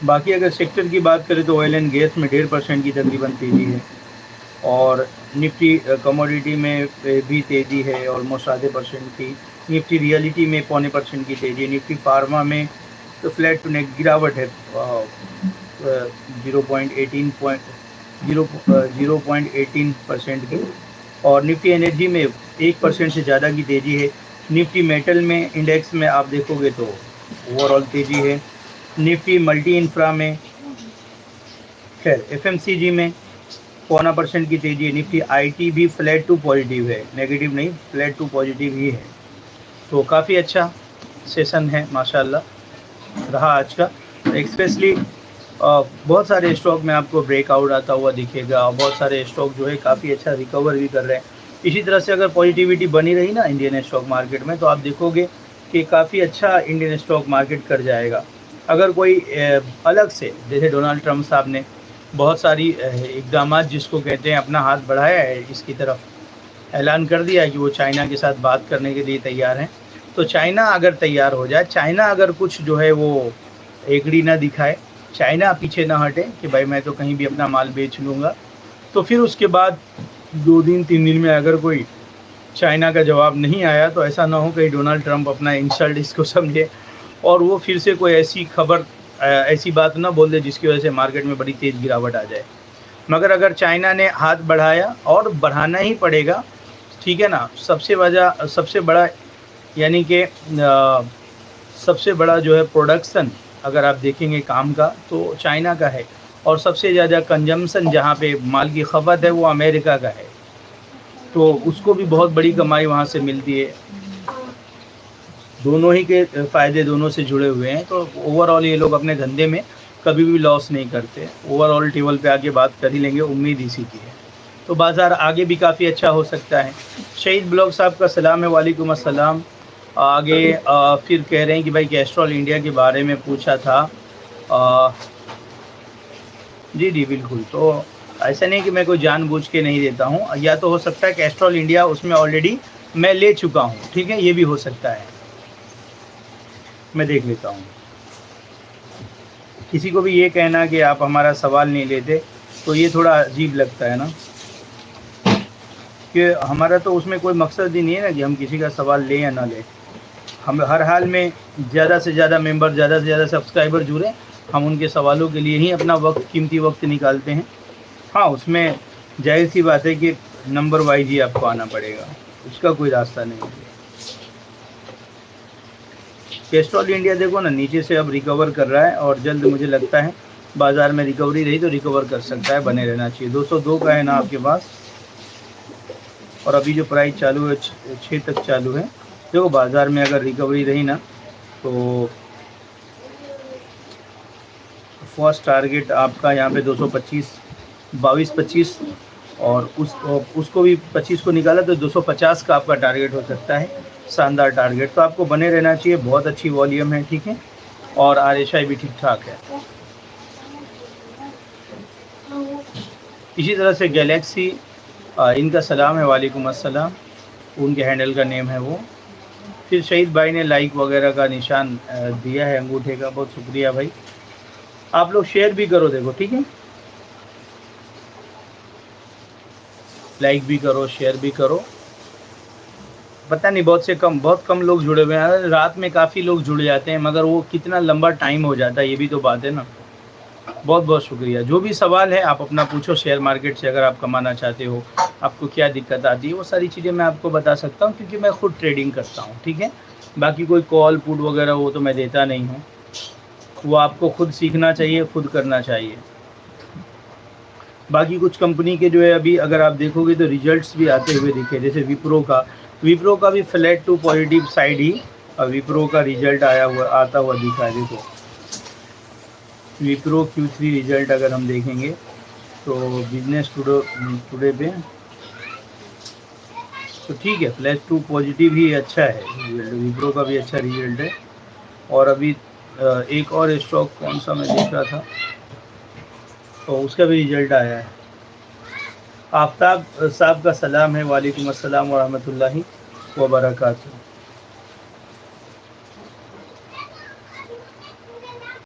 बाकी अगर सेक्टर की बात करें तो ऑयल एंड गैस में 1.5% की तकरीबन तेज़ी है, और निफ्टी कमोडिटी में भी तेज़ी है ऑलमोस्ट ½ % की। निफ्टी रियलिटी में 0.25% की तेज़ी है। निफ्टी फार्मा में तो फ्लैट टू नेक गिरावट है, 0.18% की। और निफ्टी एनर्जी में 1% से ज़्यादा की तेज़ी है। निफ्टी मेटल में इंडेक्स में आप देखोगे तो ओवरऑल तेज़ी है। निफ्टी मल्टी इंफ्रा में, खैर एफएमसीजी में 0.25% की तेज़ी है। निफ्टी आईटी भी फ्लैट टू पॉजिटिव है, नेगेटिव नहीं, फ्लैट टू पॉजिटिव ही है। तो काफ़ी अच्छा सेशन है माशाल्लाह रहा आज का। एक्सपेशली बहुत सारे स्टॉक में आपको ब्रेकआउट आता हुआ दिखेगा, और बहुत सारे स्टॉक जो है काफ़ी अच्छा रिकवर भी कर रहे हैं। इसी तरह से अगर पॉजिटिविटी बनी रही ना इंडियन स्टॉक मार्केट में, तो आप देखोगे कि काफ़ी अच्छा इंडियन स्टॉक मार्केट कर जाएगा। अगर कोई अलग से, जैसे डोनाल्ड ट्रंप साहब ने बहुत सारी इकदाम जिसको कहते हैं अपना हाथ बढ़ाया है इसकी तरफ, ऐलान कर दिया है कि वो चाइना के साथ बात करने के लिए तैयार हैं। तो चाइना अगर तैयार हो जाए, चाइना अगर कुछ जो है वो एकड़ी ना दिखाए, चाइना पीछे ना हटे कि भाई मैं तो कहीं भी अपना माल बेच लूँगा, तो फिर उसके बाद 2 दिन 3 दिन में अगर कोई चाइना का जवाब नहीं आया, तो ऐसा ना हो कहीं डोनाल्ड ट्रंप अपना इंसल्ट इसको समझे और वो फिर से कोई ऐसी खबर, ऐसी बात ना बोल दे जिसकी वजह से मार्केट में बड़ी तेज़ गिरावट आ जाए। मगर अगर चाइना ने हाथ बढ़ाया, और बढ़ाना ही पड़ेगा, ठीक है ना, सबसे बड़ा यानी कि सबसे बड़ा जो है प्रोडक्शन अगर आप देखेंगे काम का, तो चाइना का है, और सबसे ज़्यादा कंजम्पशन जहाँ पे माल की खपत है वो अमेरिका का है। तो उसको भी बहुत बड़ी कमाई वहाँ से मिलती है। दोनों ही के फ़ायदे दोनों से जुड़े हुए हैं। तो ओवरऑल ये लोग अपने धंधे में कभी भी लॉस नहीं करते। ओवरऑल टेबल पे आके बात कर ही लेंगे, उम्मीद इसी की है। तो बाज़ार आगे भी काफ़ी अच्छा हो सकता है। शहीद ब्लॉग साहब का सलाम है, वालेकुम अस्सलाम। आगे फिर कह रहे हैं कि भाई कैस्ट्रॉल इंडिया के बारे में पूछा था। अ, जी, जी, बिल्कुल। तो ऐसा नहीं कि मैं कोई जानबूझ के नहीं देता हूँ, या तो हो सकता है कैस्ट्रॉल इंडिया उसमें ऑलरेडी मैं ले चुका हूँ, ठीक है? ये भी हो सकता है, मैं देख लेता हूँ। किसी को भी ये कहना कि आप हमारा सवाल नहीं लेते, तो ये थोड़ा अजीब लगता है ना, कि हमारा तो उसमें कोई मकसद ही नहीं है ना कि हम किसी का सवाल लें या ना लें। हम हर हाल में ज़्यादा से ज़्यादा मेंबर, ज़्यादा से ज़्यादा सब्सक्राइबर जुड़ें, हम उनके सवालों के लिए ही अपना वक्त, कीमती वक्त निकालते हैं। हाँ, उसमें ज़ाहिर-सी बात है कि नंबर वाइज़ ही आपको आना पड़ेगा, उसका कोई रास्ता नहीं है। कैस्ट्रॉल इंडिया देखो ना, नीचे से अब रिकवर कर रहा है, और जल्द मुझे लगता है बाज़ार में रिकवरी रही तो रिकवर कर सकता है, बने रहना चाहिए। 202 का है ना आपके पास, और अभी जो प्राइस चालू है 6 तक चालू है। देखो बाज़ार में अगर रिकवरी रही ना, तो फर्स्ट टारगेट आपका यहाँ पे 225, 22-25, और उसको भी 25 को निकाला तो 250 का आपका टारगेट हो सकता है। शानदार टारगेट, तो आपको बने रहना चाहिए। बहुत अच्छी वॉल्यूम है, ठीक है, और आरएसआई भी ठीक ठाक है। इसी तरह से गैलेक्सी, इनका सलाम है, वालेकुम अस्सलाम, उनके हैंडल का नेम है वो। फिर शहीद भाई ने लाइक वगैरह का निशान दिया है अंगूठे का, बहुत शुक्रिया भाई। आप लोग शेयर भी करो, देखो ठीक है, लाइक भी करो, शेयर भी करो। पता नहीं बहुत कम लोग जुड़े हुए हैं। रात में काफ़ी लोग जुड़ जाते हैं, मगर वो कितना लंबा टाइम हो जाता है, ये भी तो बात है ना। बहुत बहुत शुक्रिया। जो भी सवाल है आप अपना पूछो, शेयर मार्केट से अगर आप कमाना चाहते हो, आपको क्या दिक्कत आती है, वो सारी चीज़ें मैं आपको बता सकता हूँ, क्योंकि मैं खुद ट्रेडिंग करता हूँ, ठीक है। बाकी कोई कॉल पुट वगैरह वो तो मैं देता नहीं हूँ, वो आपको खुद सीखना चाहिए, खुद करना चाहिए। बाकी कुछ कंपनी के जो है अभी अगर आप देखोगे तो रिजल्ट्स भी आते हुए दिखे, जैसे विप्रो का भी फ्लैट टू पॉजिटिव साइड ही विप्रो का रिजल्ट आता हुआ दिखा है। देखो विप्रो Q3 रिजल्ट अगर हम देखेंगे तो बिजनेस टुडे पे तो ठीक है, फ्लैट टू पॉजिटिव ही अच्छा है रिजल्ट, विप्रो का भी अच्छा रिजल्ट है। और अभी एक और स्टॉक कौन सा मैं देख रहा था, तो उसका भी रिजल्ट आया है। आफ्ताब साहब का सलाम है, वालेकुम अस्सलाम व रहमतुल्लाहि व बरकातहू।